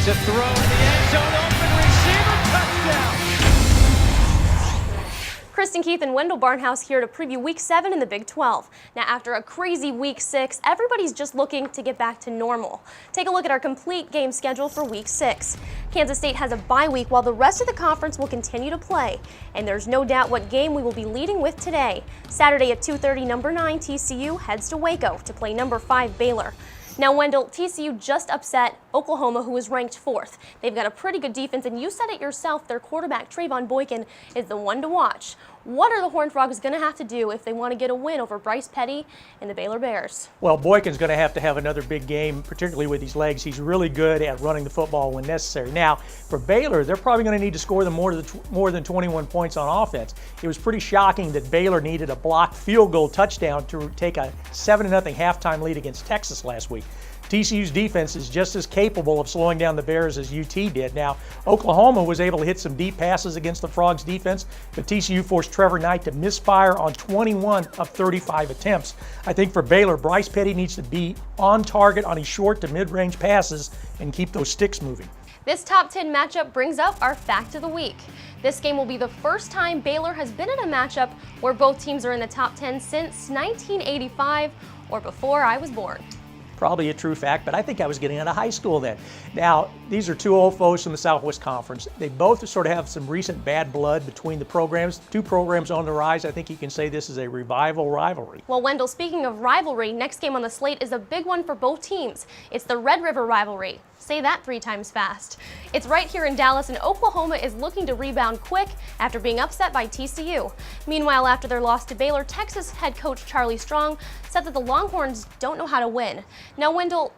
to throw in the end zone, open receiver, touchdown. Kristen, Keith, and Wendell Barnhouse here to preview Week 7 in the Big 12. Now, after a crazy Week 6, everybody's just looking to get back to normal. Take a look at our complete game schedule for Week 6. Kansas State has a bye week while the rest of the conference will continue to play. And there's no doubt what game we will be leading with today. Saturday at 2:30, number 9 TCU heads to Waco to play number 5 Baylor. Now, Wendell, TCU just upset Oklahoma, who is ranked 4th. They've got a pretty good defense, and you said it yourself, their quarterback, Trayvon Boykin, is the one to watch. What are the Horned Frogs going to have to do if they want to get a win over Bryce Petty and the Baylor Bears? Well, Boykin's going to have another big game, particularly with his legs. He's really good at running the football when necessary. Now, for Baylor, they're probably going to need to score them more than 21 points on offense. It was pretty shocking that Baylor needed a blocked field goal touchdown to take a 7-0 halftime lead against Texas last week. TCU's defense is just as capable of slowing down the Bears as UT did. Now, Oklahoma was able to hit some deep passes against the Frogs' defense, but TCU forced Trevor Knight to misfire on 21 of 35 attempts. I think for Baylor, Bryce Petty needs to be on target on his short to mid-range passes and keep those sticks moving. This top 10 matchup brings up our fact of the week. This game will be the first time Baylor has been in a matchup where both teams are in the top 10 since 1985, or before I was born. Probably a true fact, but I think I was getting out of high school then. Now, these are two old foes from the Southwest Conference. They both sort of have some recent bad blood between the programs. Two programs on the rise. I think you can say this is a revival rivalry. Well, Wendell, speaking of rivalry, next game on the slate is a big one for both teams. It's the Red River rivalry. Say that 3 times fast. It's right here in Dallas, and Oklahoma is looking to rebound quick after being upset by TCU. Meanwhile, after their loss to Baylor, Texas head coach Charlie Strong said that the Longhorns don't know how to win. Now, Wendell,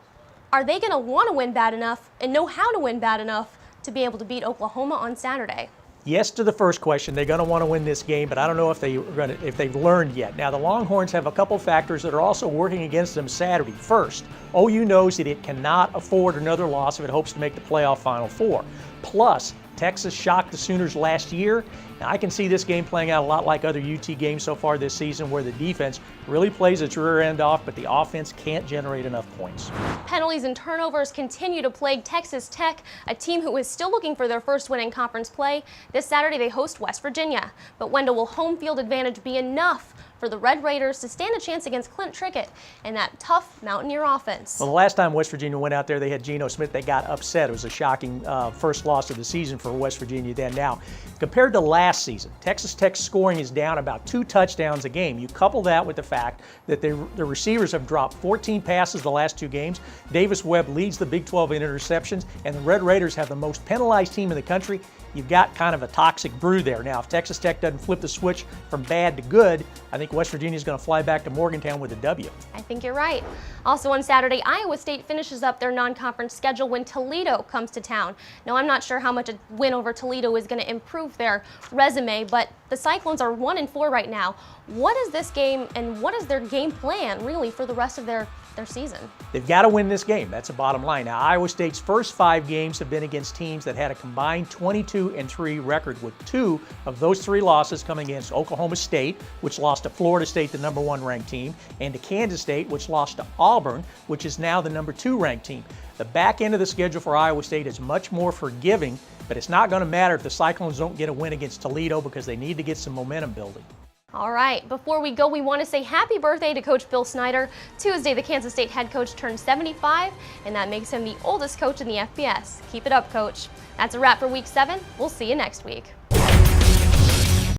are they going to want to win bad enough and know how to win bad enough to be able to beat Oklahoma on Saturday? Yes to the first question. They're going to want to win this game, but I don't know if they've learned yet. Now, the Longhorns have a couple factors that are also working against them Saturday. First, OU knows that it cannot afford another loss if it hopes to make the playoff Final Four. Plus, Texas shocked the Sooners last year. Now, I can see this game playing out a lot like other UT games so far this season, where the defense really plays its rear end off, but the offense can't generate enough points. Penalties and turnovers continue to plague Texas Tech, a team who is still looking for their first win in conference play. This Saturday, they host West Virginia. But Wendell, will home field advantage be enough for the Red Raiders to stand a chance against Clint Trickett and that tough Mountaineer offense? Well, the last time West Virginia went out there, they had Geno Smith. They got upset. It was a shocking first loss of the season for West Virginia then. Now, compared to last season, Texas Tech's scoring is down about 2 touchdowns a game. You couple that with the fact that the receivers have dropped 14 passes the last 2 games. Davis Webb leads the Big 12 in interceptions, and the Red Raiders have the most penalized team in the country. You've got kind of a toxic brew there. Now, if Texas Tech doesn't flip the switch from bad to good, I think West Virginia is going to fly back to Morgantown with a W. I think you're right. Also on Saturday, Iowa State finishes up their non-conference schedule when Toledo comes to town. Now, I'm not sure how much a win over Toledo is going to improve their resume, but the Cyclones are 1-4 right now. What is this game, and what is their game plan, really, for the rest of their season? They've got to win this game. That's the bottom line. Now, Iowa State's first 5 games have been against teams that had a combined 22-3 record, with 2 of those 3 losses coming against Oklahoma State, which lost to Florida State, the number 1 ranked team, and to Kansas State, which lost to Auburn, which is now the number 2 ranked team. The back end of the schedule for Iowa State is much more forgiving, but it's not going to matter if the Cyclones don't get a win against Toledo, because they need to get some momentum building. All right, before we go, we want to say happy birthday to Coach Bill Snyder. Tuesday, the Kansas State head coach turned 75, and that makes him the oldest coach in the FBS. Keep it up, Coach. That's a wrap for Week 7. We'll see you next week.